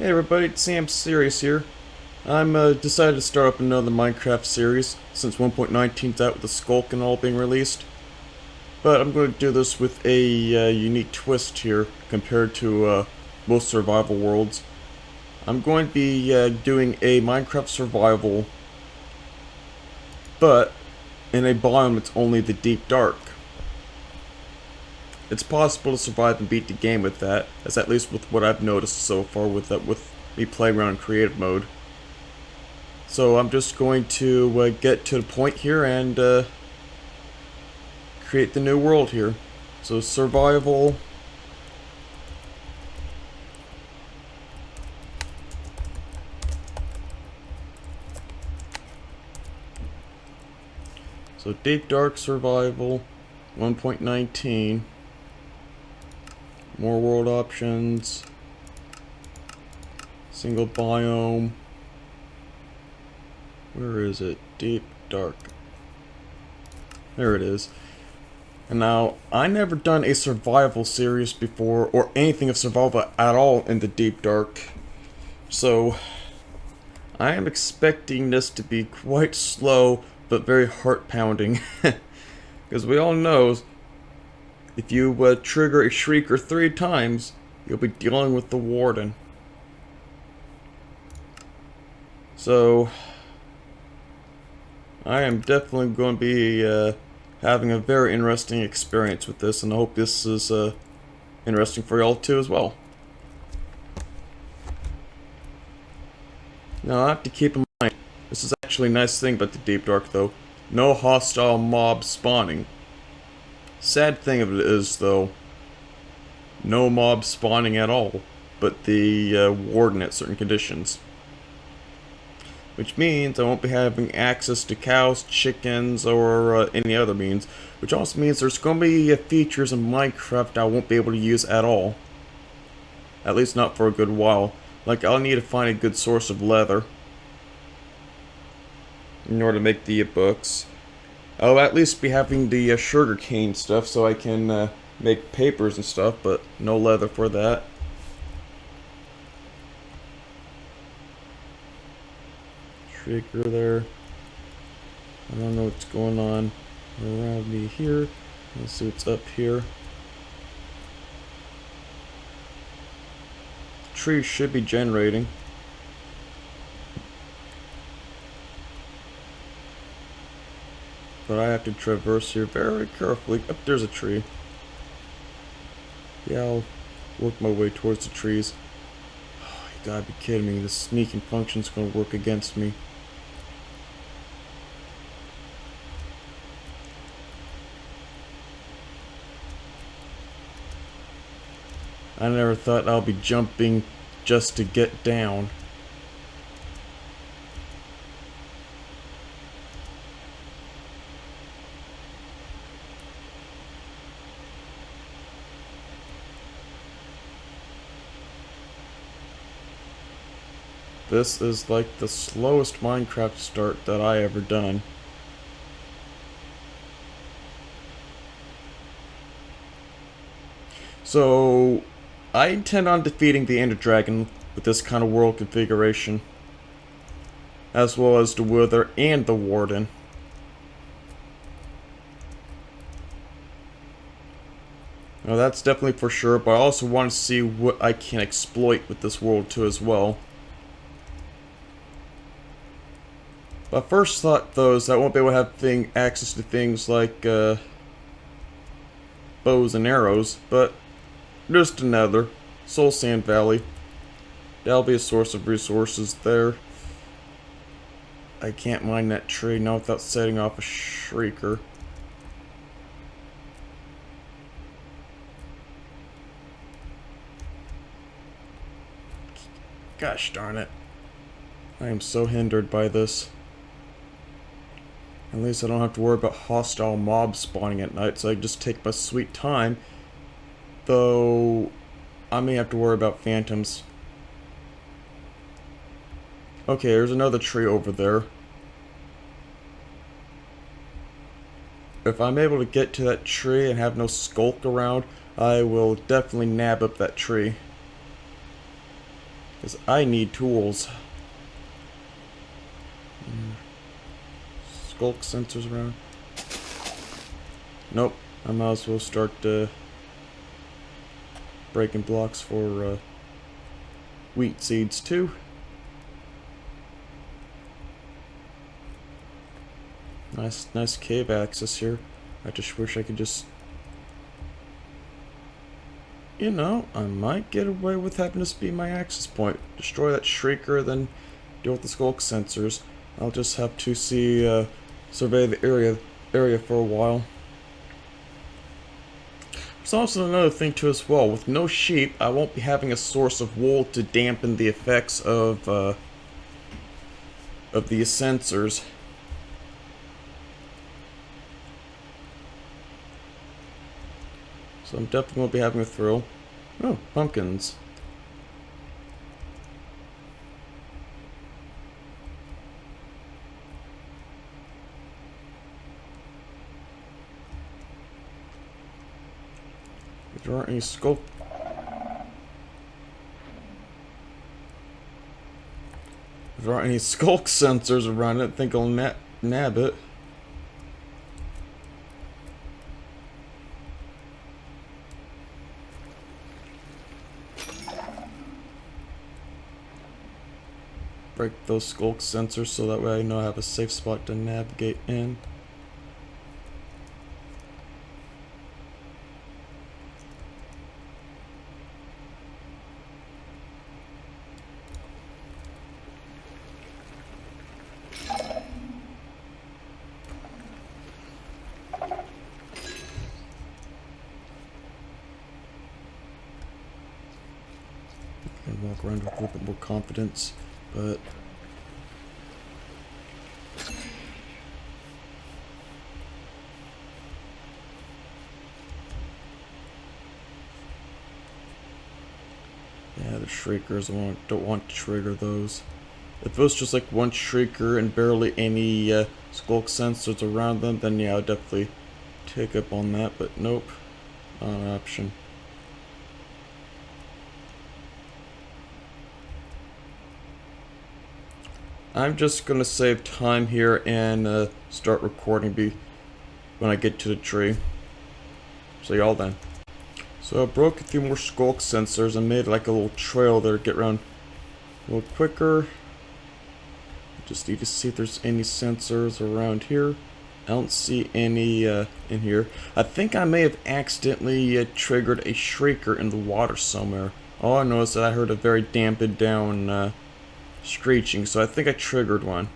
Hey everybody, it's Sam Serious here. I'm decided to start up another Minecraft series since 1.19's out with the Skulk and all being released. But I'm going to do this with a unique twist here compared to most survival worlds. I'm going to be doing a Minecraft survival, but in a biome that's only the deep dark. It's possible to survive and beat the game with that, as at least with what I've noticed so far with me playing around in creative mode. So I'm just going to get to the point here and create the new world here. So survival. So deep dark survival 1.19. More world options. Single biome. Where is it? Deep dark. There it is. And now, I never done a survival series before, or anything of survival at all in the deep dark. So, I am expecting this to be quite slow, but very heart-pounding. Because we all know, if you trigger a shrieker 3 times, you'll be dealing with the warden. So, I am definitely going to be having a very interesting experience with this, and I hope this is interesting for y'all too as well. Now I have to keep in mind, this is actually a nice thing about the Deep Dark though. No hostile mob spawning. Sad thing of it is though, no mob spawning at all, but the warden at certain conditions. Which means I won't be having access to cows, chickens, or any other means. Which also means there's going to be features in Minecraft I won't be able to use at all. At least not for a good while. Like, I'll need to find a good source of leather in order to make the books. I'll at least be having the sugarcane stuff so I can make papers and stuff, but no leather for that. Shrieker there. I don't know what's going on around me here. Let's see what's up here. Trees should be generating. But I have to traverse here very carefully. Up there's a tree. Yeah, I'll work my way towards the trees. Oh, you gotta be kidding me. This sneaking function's gonna work against me. I never thought I'll be jumping just to get down. This is like the slowest Minecraft start that I ever done. So, I intend on defeating the Ender Dragon with this kind of world configuration, as well as the Wither and the Warden. Now that's definitely for sure, but I also want to see what I can exploit with this world too as well. My first thought though is that I won't be able to have access to things like bows and arrows, but just another Soul Sand Valley. That'll be a source of resources there. I can't mine that tree now without setting off a shrieker. Gosh darn it. I am so hindered by this. At least I don't have to worry about hostile mobs spawning at night, so I can just take my sweet time. Though, I may have to worry about phantoms. Okay, there's another tree over there. If I'm able to get to that tree and have no skulk around, I will definitely nab up that tree. Because I need tools. Skulk sensors around. Nope. I might as well start breaking blocks for wheat seeds too. Nice cave access here. I just wish I could just... You know, I might get away with having this be my access point. Destroy that shrieker, then deal with the skulk sensors. I'll just have to survey the area for a while. There's also another thing too as well. With no sheep, I won't be having a source of wool to dampen the effects of the sensors. So I'm definitely going to be having a thrill. Oh, pumpkins. If there aren't any skulk... If there aren't any skulk sensors around it, I think I'll nab it. Break those skulk sensors so that way I know I have a safe spot to navigate in. And walk around with a little bit more confidence, but yeah, the shriekers, I don't want to trigger those. If it was just like one shrieker and barely any skulk sensors around them, then yeah, I'll definitely take up on that, but nope, not an option. I'm just gonna save time here and start recording when I get to the tree. So y'all then. So I broke a few more skulk sensors and made like a little trail there to get around a little quicker. Just need to see if there's any sensors around here. I don't see any in here. I think I may have accidentally triggered a shrieker in the water somewhere. All I know is that I heard a very dampened down screeching, so I think I triggered one.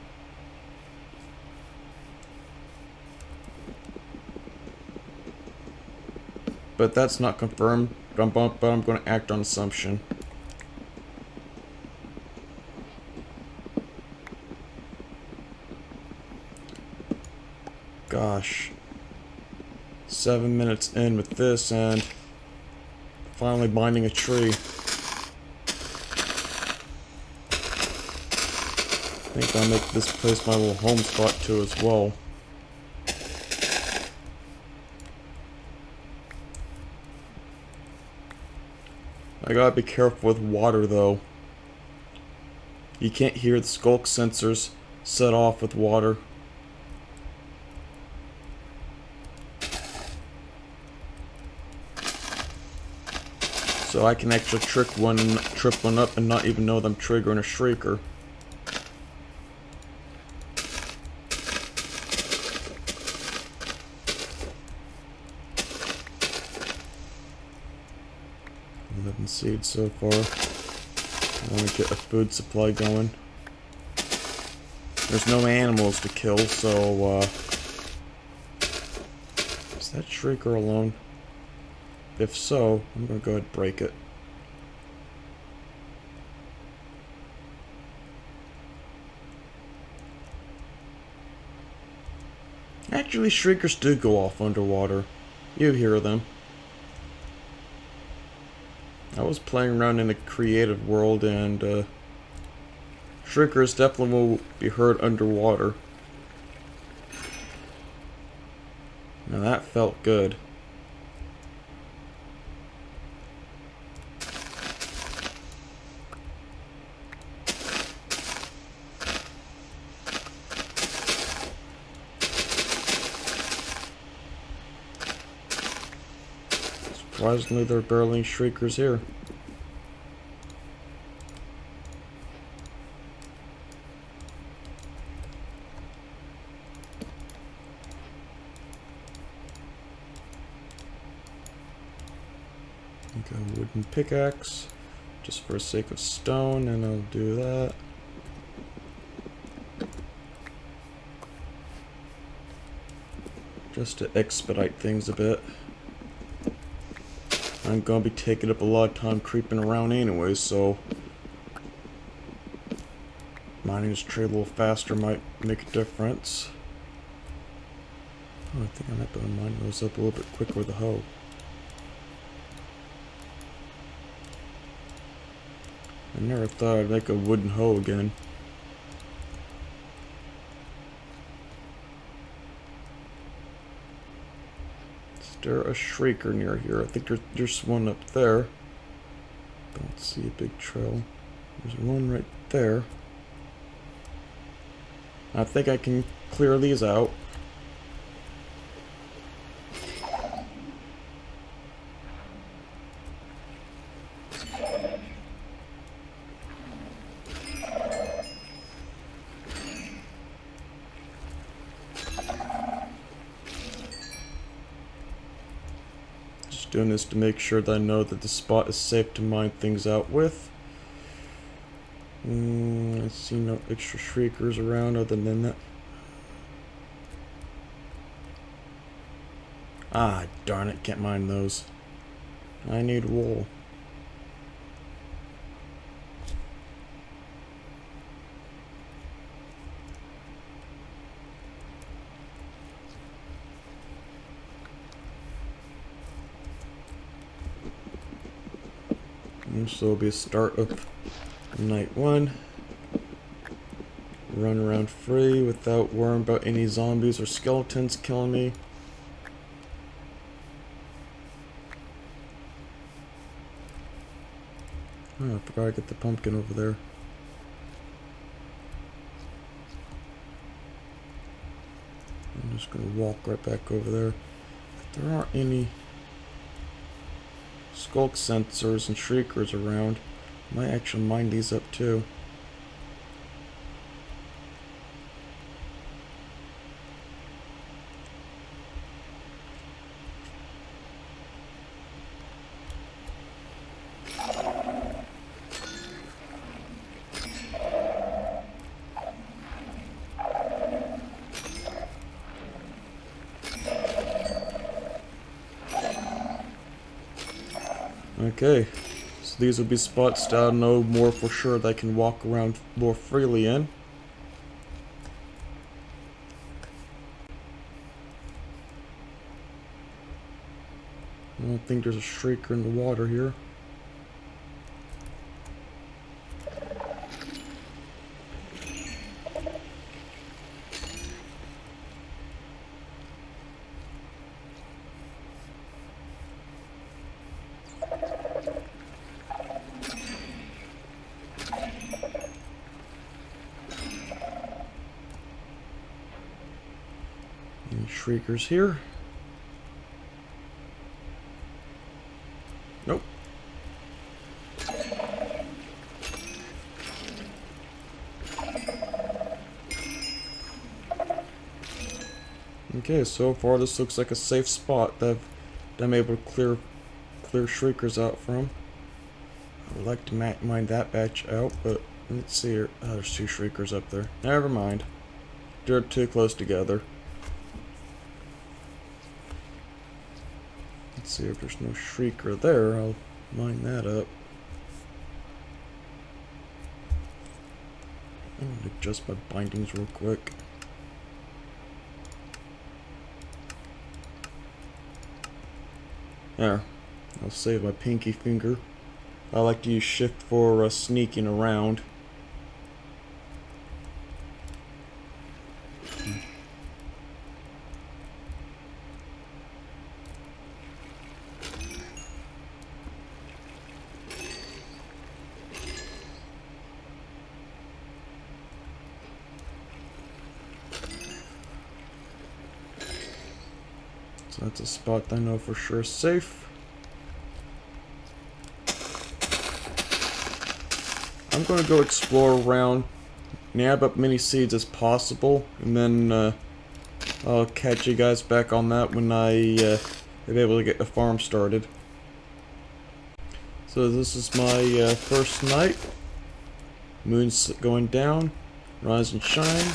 But that's not confirmed, but I'm going to act on assumption. Gosh. 7 minutes in with this and finally binding a tree. I think I'll make this place my little home spot too as well. I gotta be careful with water though. You can't hear the skulk sensors set off with water. So I can actually trip one up and not even know that I'm triggering a shrieker. Seeds so far. I want to get a food supply going. There's no animals to kill, so is that shrieker alone? If so, I'm gonna go ahead and break it. Actually, shriekers do go off underwater. You hear them. I was playing around in a creative world, and shriekers definitely will be heard underwater. Now that felt good. Surprisingly, there are barely any shriekers here. Okay, wooden pickaxe, just for the sake of stone, and I'll do that. Just to expedite things a bit. I'm gonna be taking up a lot of time creeping around anyway, so mining this tree a little faster might make a difference. Oh, I think I might be able to mine those up a little bit quicker with the hoe. I never thought I'd make a wooden hoe again. Is there a shrieker near here? I think there's one up there. Don't see a big trail. There's one right there. I think I can clear these out. Just doing this to make sure that I know that the spot is safe to mine things out with. I see no extra shriekers around other than that. Ah, darn it, can't mine those. I need wool. And so will be a start of night 1. Run around free without worrying about any zombies or skeletons killing me. Oh, I forgot to get the pumpkin over there. I'm just gonna walk right back over there. If there aren't any skulk sensors and shriekers around, I might actually mine these up too. Okay, so these will be spots that I'll know more for sure that I can walk around more freely in. I don't think there's a shrieker in the water here. Any shriekers here? Nope. Okay, so far this looks like a safe spot that I'm able to clear shriekers out from. I would like to mine that batch out, but let's see here. Oh, there's 2 shriekers up there. Never mind. They're too close together. Let's see if there's no shrieker there. I'll mine that up. I'm gonna adjust my bindings real quick. There. I'll save my pinky finger. I like to use shift for sneaking around. So that's a spot that I know for sure is safe. I'm going to go explore around, nab up many seeds as possible, and then I'll catch you guys back on that when I am able to get the farm started. So this is my first night. Moon's going down, rise and shine.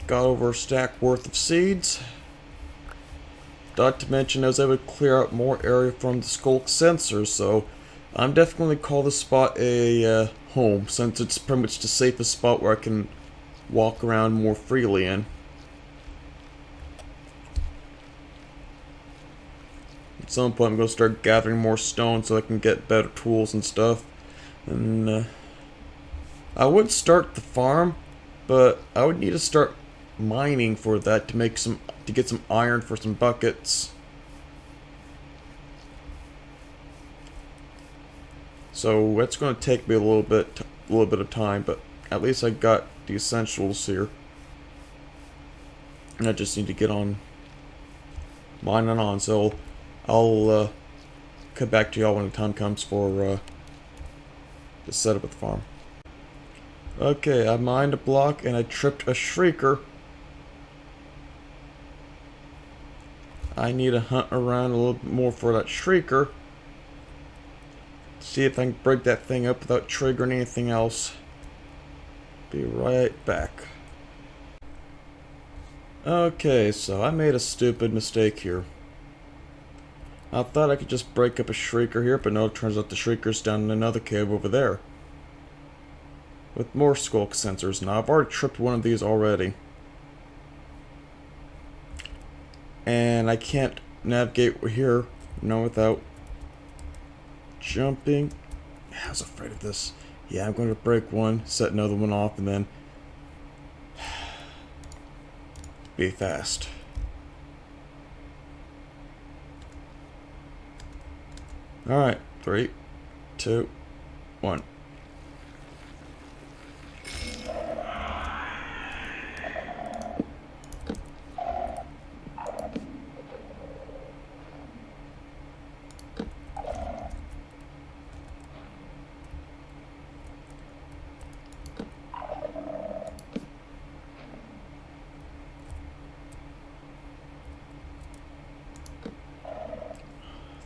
Got over a stack worth of seeds. Not to mention I was able to clear out more area from the skulk sensors, so I'm definitely call this spot a home, since it's pretty much the safest spot where I can walk around more freely in. At some point I'm going to start gathering more stone so I can get better tools and stuff. And I would start the farm, but I would need to start mining for that to get some iron for some buckets. So that's going to take me a little bit of time, but at least I got the essentials here. And I just need to get on mining on. So I'll cut back to y'all when the time comes for the setup of the farm. Okay, I mined a block and I tripped a shrieker. I need to hunt around a little bit more for that shrieker. See if I can break that thing up without triggering anything else. Be right back. Okay, so I made a stupid mistake here. I thought I could just break up a shrieker here, but no, it turns out the shrieker's down in another cave over there. With more skulk sensors. Now, I've already tripped one of these already. And I can't navigate here, no, without jumping. I was afraid of this. Yeah, I'm going to break one, set another one off, and then be fast. Alright, 3, 2, 1.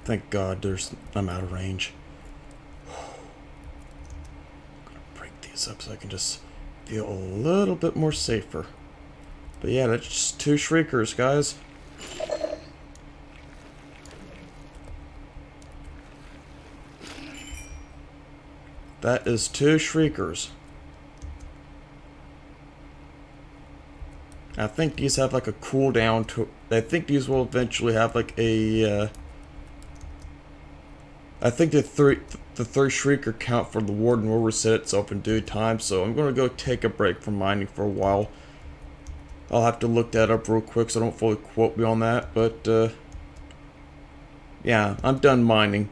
Thank God I'm out of range. I'm gonna break these up so I can just feel a little bit more safer. But yeah, that's just 2 shriekers, guys. That is 2 shriekers. I think these have like a cooldown to. I think these will eventually have like a. I think the third shrieker count for the warden will reset itself in due time, so I'm going to go take a break from mining for a while. I'll have to look that up real quick, so don't fully quote me on that, but yeah, I'm done mining.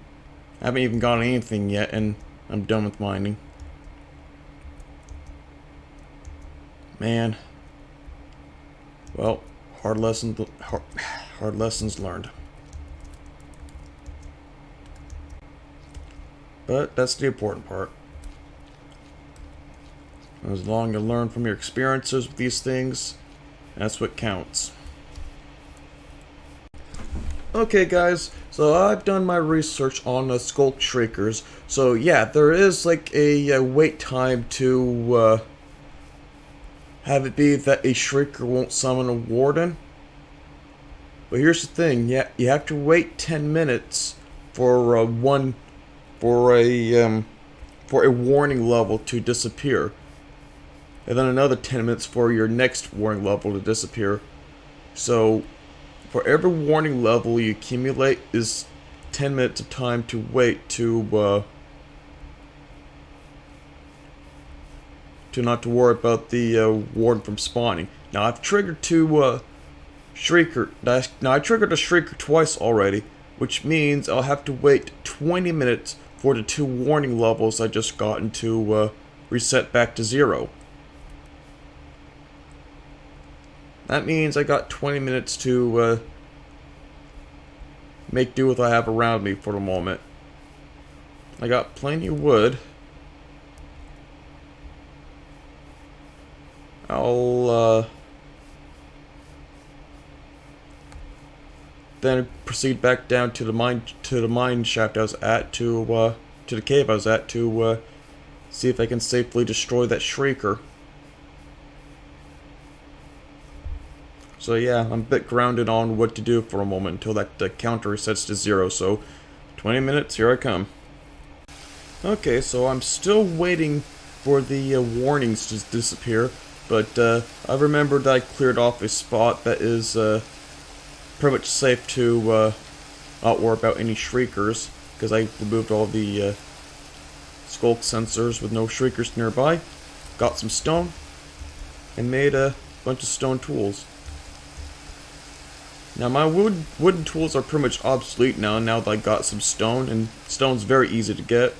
I haven't even gotten anything yet, and I'm done with mining. Man. Well, hard lessons learned. But that's the important part. As long as you learn from your experiences with these things, that's what counts. Okay guys, so I've done my research on the skulk shriekers. So yeah, there is like a wait time to have it be that a shrieker won't summon a warden. But here's the thing, yeah, you have to wait 10 minutes for a warning level to disappear, and then another 10 minutes for your next warning level to disappear. So for every warning level you accumulate is 10 minutes of time to wait to not to worry about the warden from spawning. Now I've triggered 2 shrieker. Now I triggered a shrieker twice already, which means I'll have to wait 20 minutes for the 2 warning levels I just gotten to reset back to 0. That means I got 20 minutes to make do with what I have around me for the moment. I got plenty of wood. I'll then proceed back down to the mine shaft I was at to the cave I was at to see if I can safely destroy that shrieker. So yeah, I'm a bit grounded on what to do for a moment until that counter resets to 0. So 20 minutes, here I come. Okay, so I'm still waiting for the warnings to disappear, but I remembered that I cleared off a spot that is pretty much safe to not worry about any shriekers, because I removed all the skulk sensors with no shriekers nearby, got some stone, and made a bunch of stone tools. Now my wooden tools are pretty much obsolete now that I got some stone, and stone's very easy to get.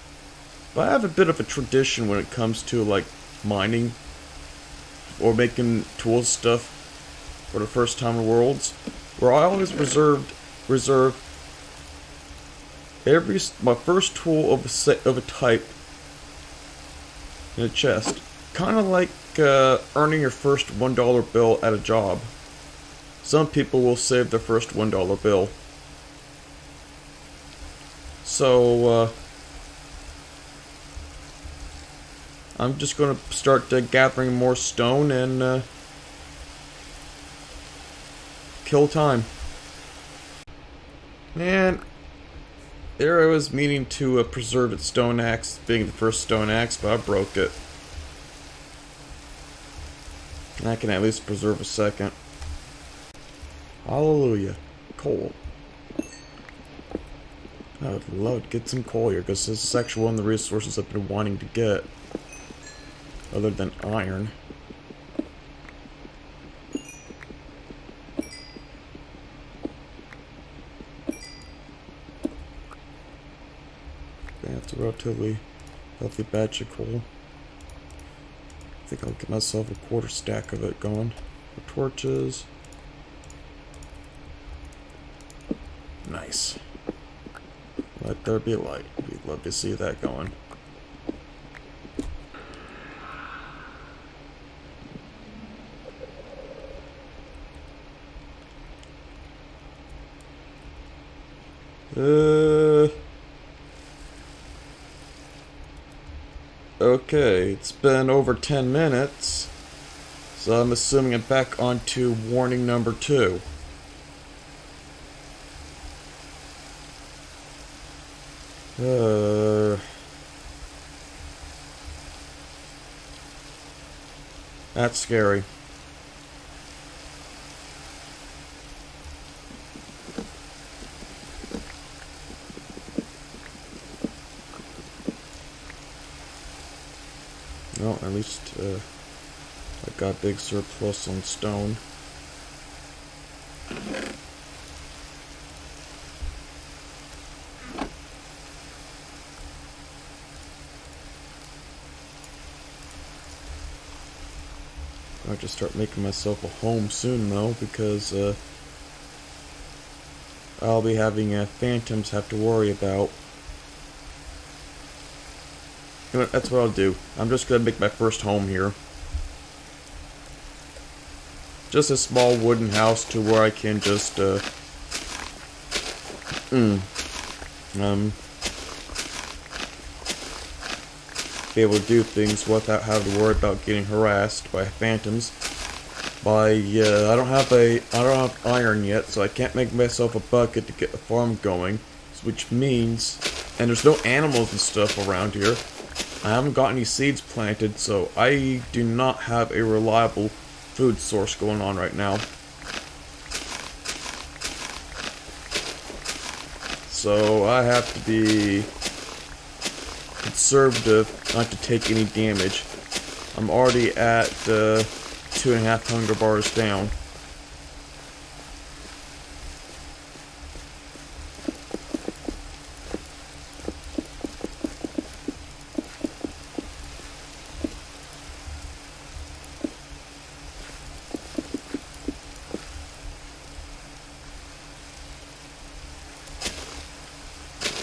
But I have a bit of a tradition when it comes to like mining or making tools stuff for the first time in Worlds, where I always reserve my first tool of a type in a chest, kind of like earning your first $1 bill at a job. Some people will save their first $1 bill. So, I'm just going to start gathering more stone and kill time. And there I was meaning to preserve its stone axe, being the first stone axe, but I broke it. And I can at least preserve a second. Hallelujah. Coal. I would love to get some coal here, because this is actually one of the resources I've been wanting to get. Other than iron. That's a relatively healthy batch of coal. I think I'll get myself a quarter stack of it going. The torches. Nice. Let there be light. We'd love to see that going. Okay, it's been over 10 minutes, so I'm assuming I'm back onto warning number 2. That's scary. Well, at least I got a big surplus on stone. I have to start making myself a home soon, though, because I'll be having phantoms have to worry about. You know what, that's what I'll do. I'm just gonna make my first home here. Just a small wooden house to where I can just be able to do things without having to worry about getting harassed by phantoms. I don't have iron yet, so I can't make myself a bucket to get the farm going, which means, and there's no animals and stuff around here. I haven't got any seeds planted, so I do not have a reliable food source going on right now. So I have to be conservative not to take any damage. I'm already at 2.5 hunger bars down.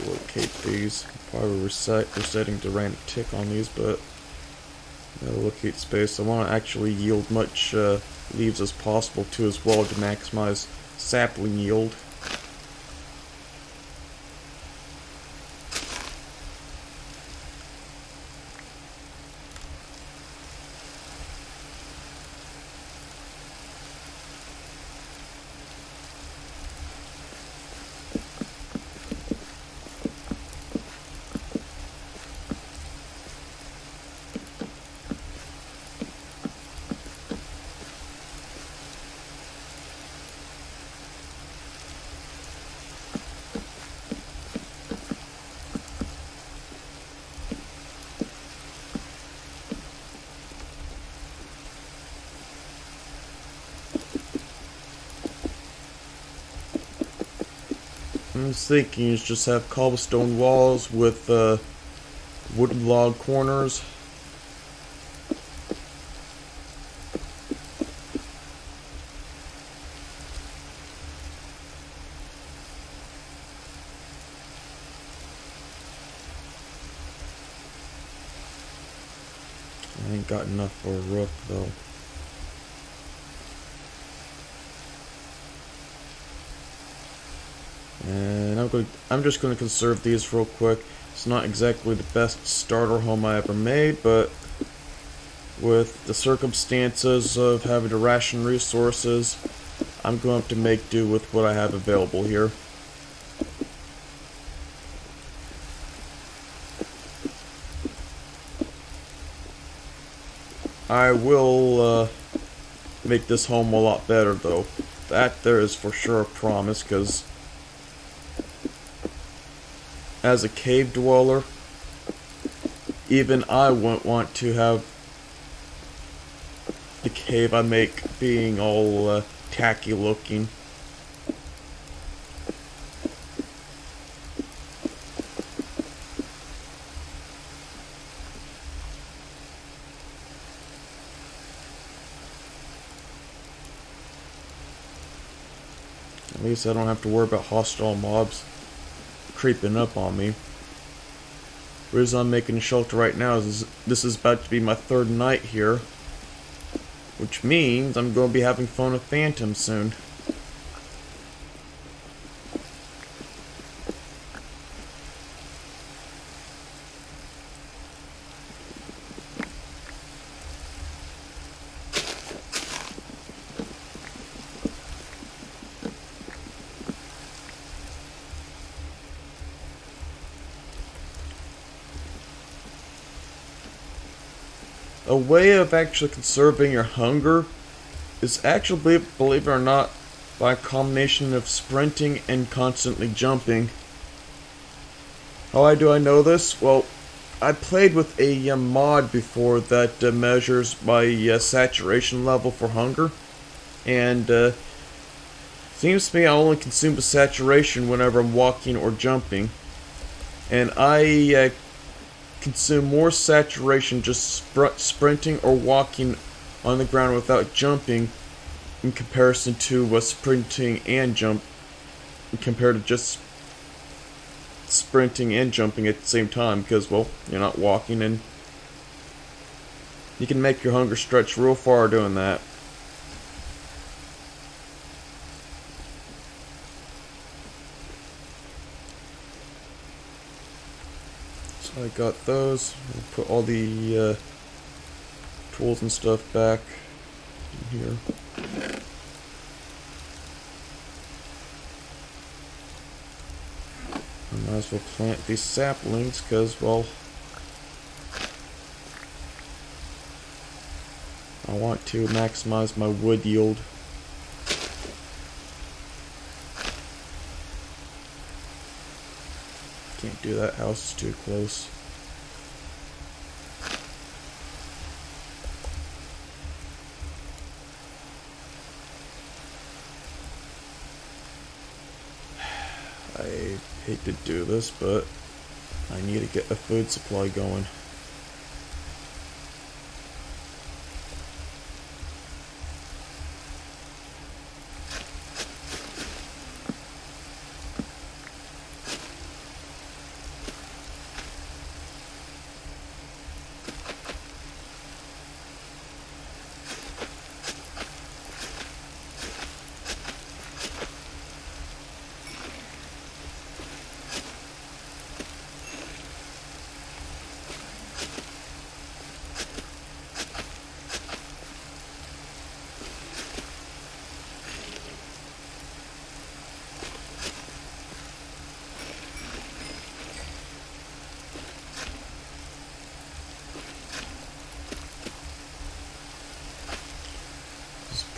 Locate these. these. Probably resetting to random tick on these, but gotta locate space. I want to actually yield much leaves as possible too, as well, to maximize sapling yield. I was thinking is just have cobblestone walls with wooden log corners. I ain't got enough for a roof though. And I'm just gonna conserve these real quick. It's not exactly the best starter home I ever made, but with the circumstances of having to ration resources, I'm going to make do with what I have available here. I will make this home a lot better though. That there is for sure a promise, because as a cave dweller, even I wouldn't want to have the cave I make being all tacky looking. At least I don't have to worry about hostile mobs creeping up on me. The reason I'm making a shelter right now is this is about to be my third night here, which means I'm going to be having fun with phantoms soon. A way of actually conserving your hunger is actually, believe it or not, by a combination of sprinting and constantly jumping. How do I know this? Well, I played with a mod before that measures my saturation level for hunger, and seems to me I only consume the saturation whenever I'm walking or jumping, and I consume more saturation just sprinting or walking on the ground without jumping in comparison to sprinting and jump, compared to just sprinting and jumping at the same time, because, well, you're not walking and you can make your hunger stretch real far doing that. So I got those. I'll put all the tools and stuff back in here. I might as well plant these saplings because, well, I want to maximize my wood yield. Can't do that, house is too close. I hate to do this, but I need to get a food supply going.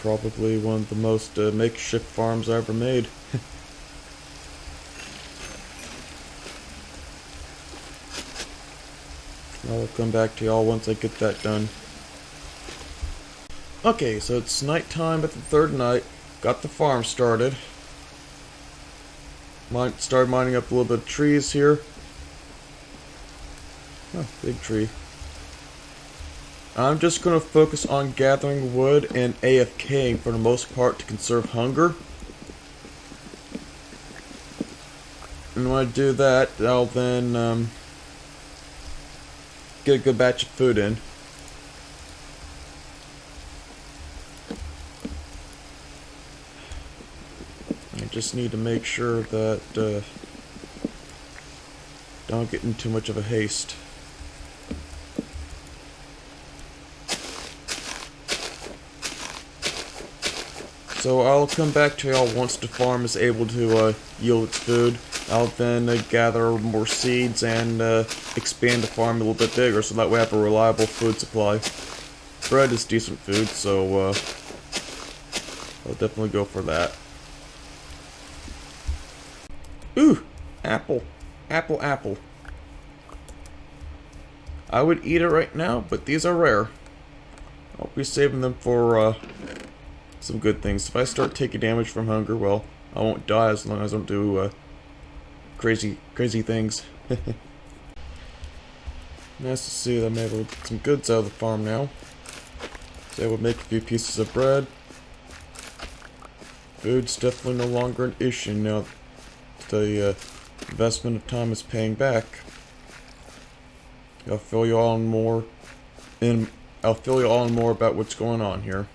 probably one of the most makeshift farms I ever made. I'll come back to y'all once I get that done. Okay, so it's nighttime at the third night. Got the farm started. Started mining up a little bit of trees here. Oh, big tree. I'm just going to focus on gathering wood and AFKing for the most part to conserve hunger. And when I do that, I'll then get a good batch of food in. I just need to make sure that don't get in too much of a haste. So I'll come back to y'all once the farm is able to yield its food. I'll then gather more seeds and expand the farm a little bit bigger so that way I have a reliable food supply. Bread is decent food, so I'll definitely go for that. Ooh! Apple. Apple, apple. I would eat it right now, but these are rare. I'll be saving them for some good things. If I start taking damage from hunger, well, I won't die as long as I don't do crazy things. Nice to see that I'm able to get some goods out of the farm now. So I will make a few pieces of bread. Food's definitely no longer an issue now. The investment of time is paying back. I'll fill you all in more about what's going on here.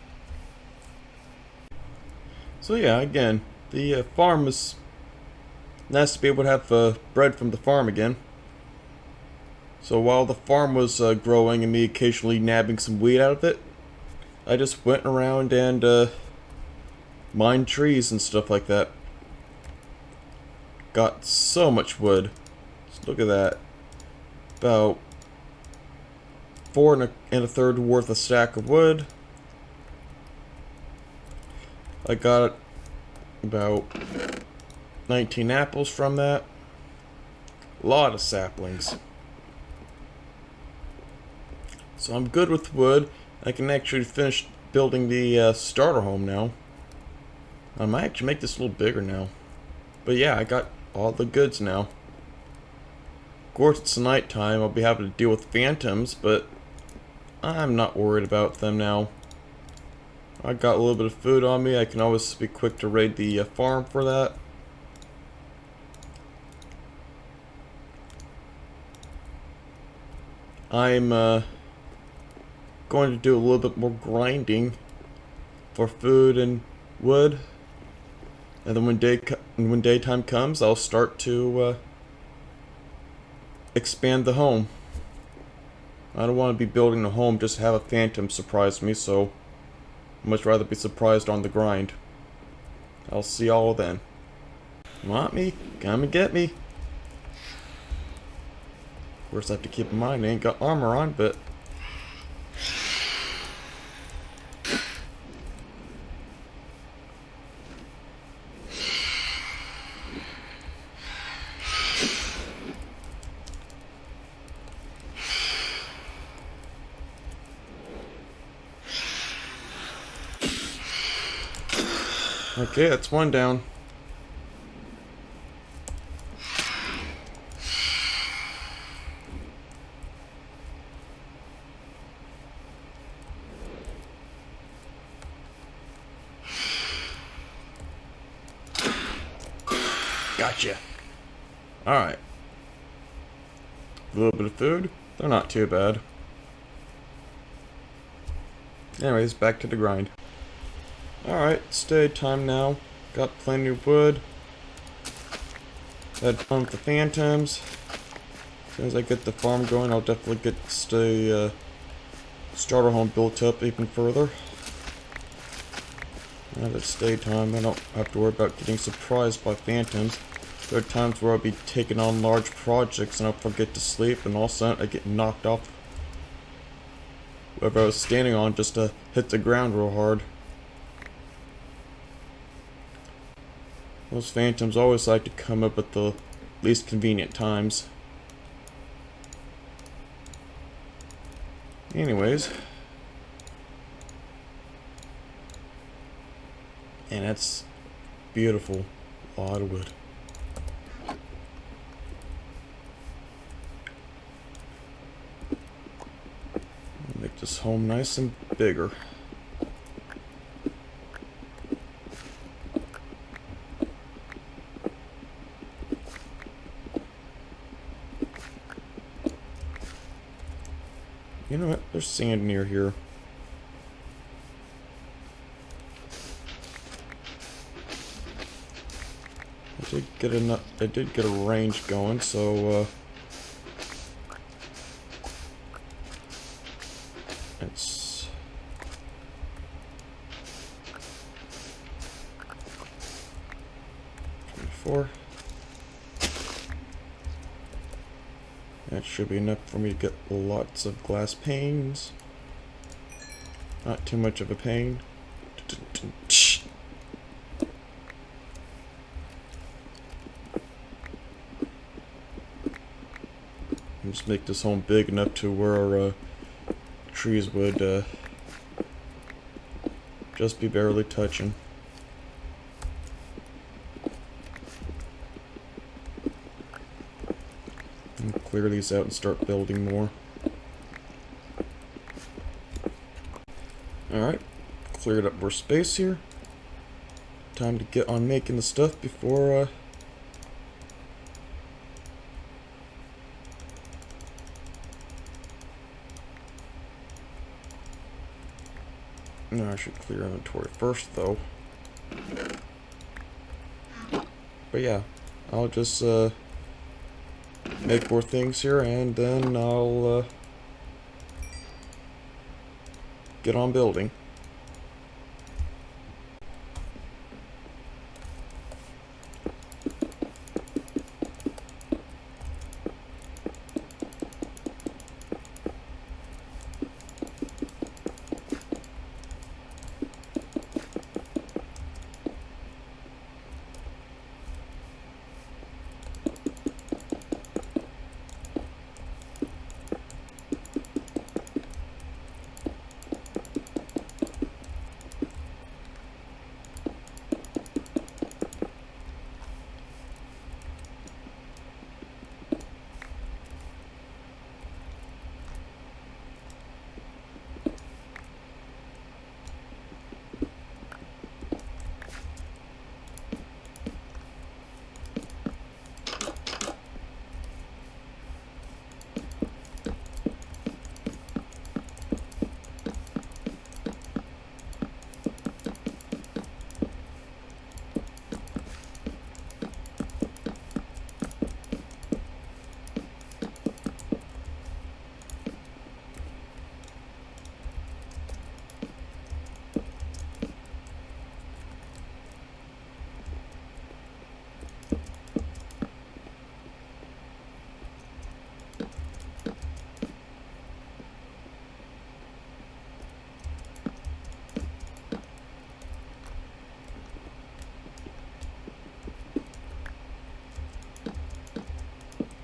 So yeah, again, the farm is nice to be able to have bread from the farm again. So while the farm was growing and me occasionally nabbing some wheat out of it, I just went around and mined trees and stuff like that. Got so much wood. Just look at that. About 4 1/3 worth a stack of wood. I got about 19 apples from that. A lot of saplings. So I'm good with wood. I can actually finish building the starter home now. I might actually make this a little bigger now. But yeah, I got all the goods now. Of course, it's nighttime. I'll be having to deal with phantoms, but I'm not worried about them now. I got a little bit of food on me. I can always be quick to raid the farm for that. I'm going to do a little bit more grinding for food and wood. And then when daytime comes, I'll start to expand the home. I don't want to be building a home just to have a phantom surprise me, so I'd much rather be surprised on the grind. I'll see y'all then. Want me? Come and get me. Of course, I have to keep in mind I ain't got armor on, but okay, that's one down. Gotcha. Alright. A little bit of food. They're not too bad. Anyways, back to the grind. Alright, it's daytime now. Got plenty of wood. Had fun with the phantoms. As soon as I get the farm going, I'll definitely get the starter home built up even further. Now that it's daytime, I don't have to worry about getting surprised by phantoms. There are times where I'll be taking on large projects and I'll forget to sleep, and all of a sudden I get knocked off whatever I was standing on just to hit the ground real hard. Those phantoms always like to come up at the least convenient times. Anyways. And that's beautiful. A lot of wood. Make this home nice and bigger. You know what? There's sand near here. I did get a range going, so it's 24. That should be enough for me to get lots of glass panes. Not too much of a pain. Just make this home big enough to where trees would just be barely touching. And clear these out and start building more. Alright, cleared up more space here. Time to get on making the stuff before no, I should clear inventory first, though. But yeah, I'll just make more things here, and then I'll get on building.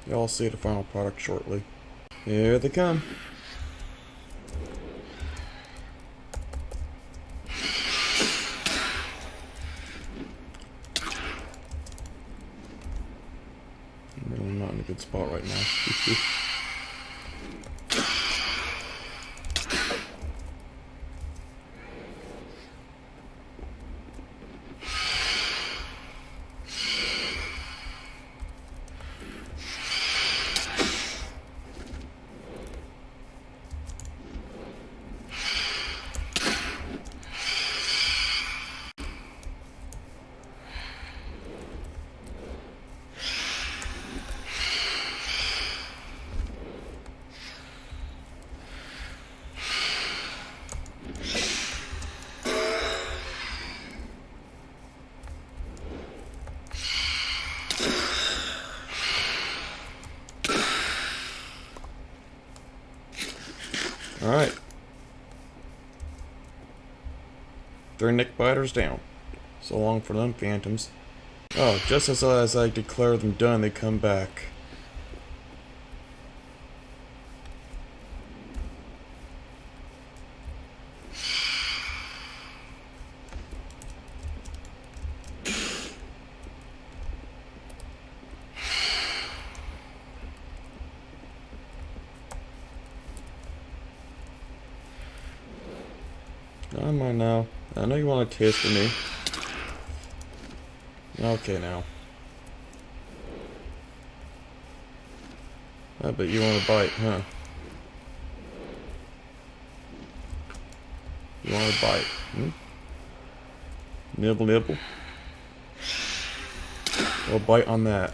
Y'all see the final product shortly. Here they come. I'm really not in a good spot right now. Alright. 3 neck biters down. So long for them phantoms. Oh, just as I declare them done, they come back. Come on now. I know you want to taste with me. Okay now. I bet you want to bite, huh? You want to bite? Hmm? Nibble, nibble. Well, bite on that.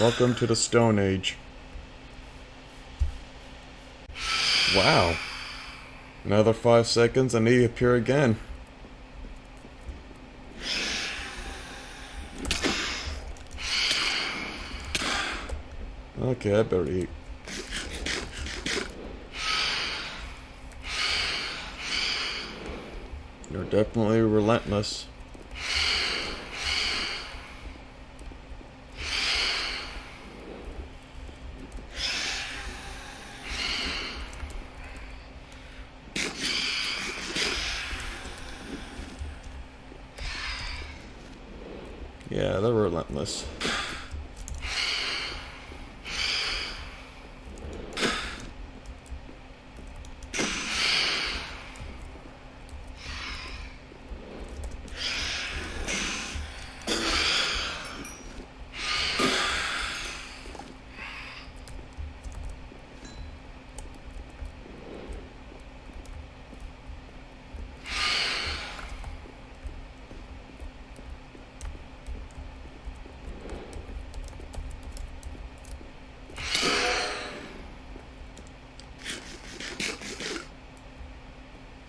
Welcome to the Stone Age. Wow. Another 5 seconds and they appear again. Okay, I better eat. You're definitely relentless. Yeah, they're relentless.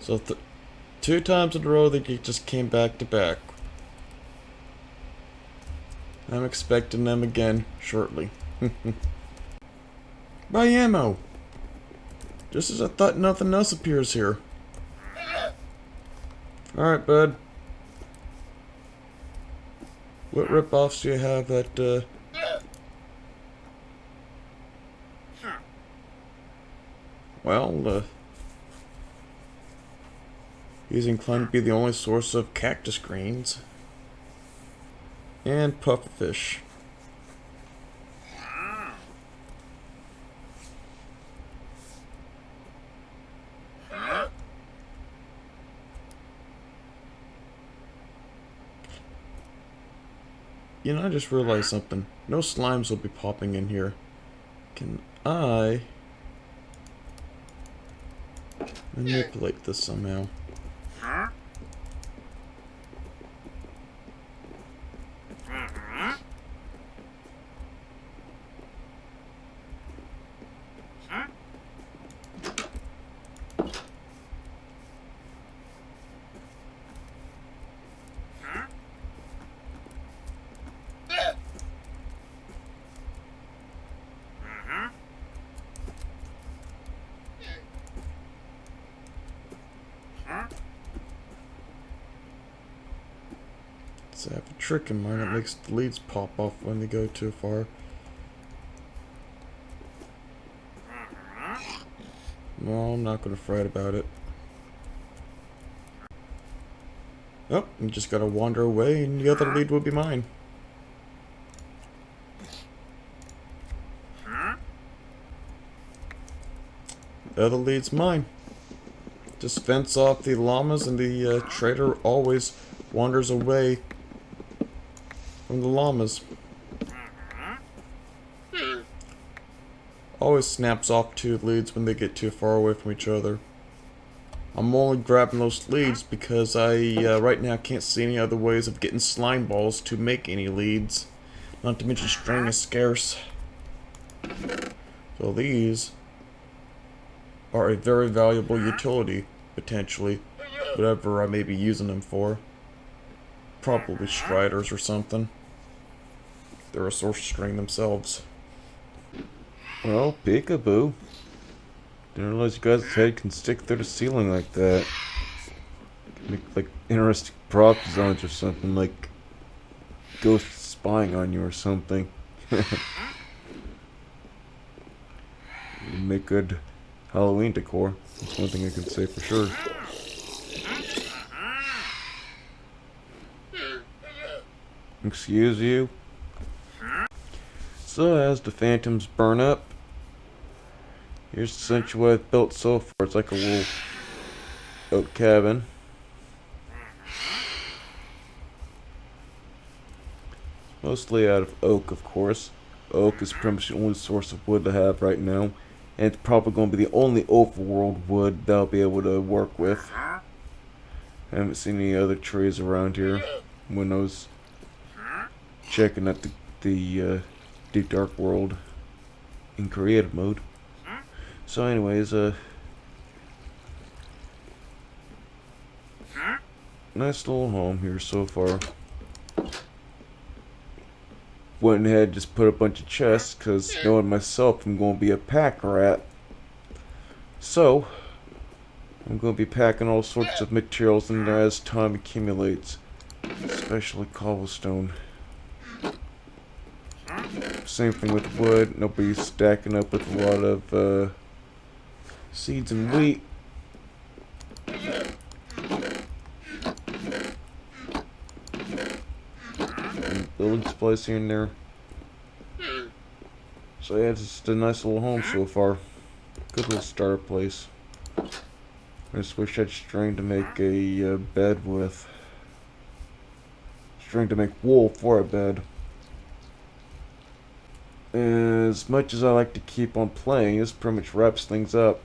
So 2 times in a row they just came back to back. I'm expecting them again shortly. Buy ammo! Just as I thought, nothing else appears here. Alright, bud. What rip-offs do you have that, Well, he's inclined to be the only source of cactus greens. And pufferfish. You know, I just realized something. No slimes will be popping in here. Can I manipulate this somehow? So I have a trick in mind that makes the leads pop off when they go too far. No, I'm not going to fret about it. Oh, you just gotta wander away and the other lead will be mine. The other lead's mine. Just fence off the llamas and the trader always wanders away from the llamas. Always snaps off 2 leads when they get too far away from each other. I'm only grabbing those leads because I right now can't see any other ways of getting slime balls to make any leads. Not to mention string is scarce. So these are a very valuable utility, potentially. Whatever I may be using them for. Probably striders or something. They're a source string themselves. Well, peekaboo. Didn't realize you guys' head can stick through the ceiling like that. Make like interesting prop designs or something, like ghosts spying on you or something. You make good Halloween decor. That's one thing I can say for sure. Excuse you. So as the phantoms burn up, here's essentially what I've built so far. It's like a little oak cabin. Mostly out of oak, of course. Oak is pretty much the only source of wood to have right now. And it's probably going to be the only overworld wood that I'll be able to work with. I haven't seen any other trees around here when I was checking out the Deep Dark World in creative mode. So anyways, nice little home here so far. Went ahead and just put a bunch of chests, because knowing myself, I'm going to be a pack rat. So, I'm going to be packing all sorts of materials in there as time accumulates. Especially cobblestone. Same thing with wood. Nobody's stacking up with a lot of seeds and wheat. And building supplies here and there. So yeah, it's just a nice little home so far. Good little starter place. I just wish I had string to make a bed with. String to make wool for a bed. As much as I like to keep on playing, this pretty much wraps things up.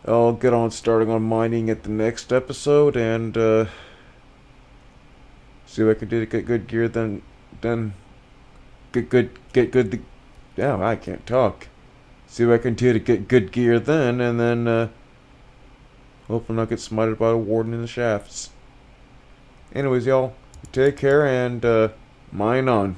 I'll get on starting on mining at the next episode and see what I can do to get good gear. Then get good. Yeah, I can't talk. See what I can do to get good gear then, and then hopefully not get smited by a warden in the shafts. Anyways, y'all, take care and mine on.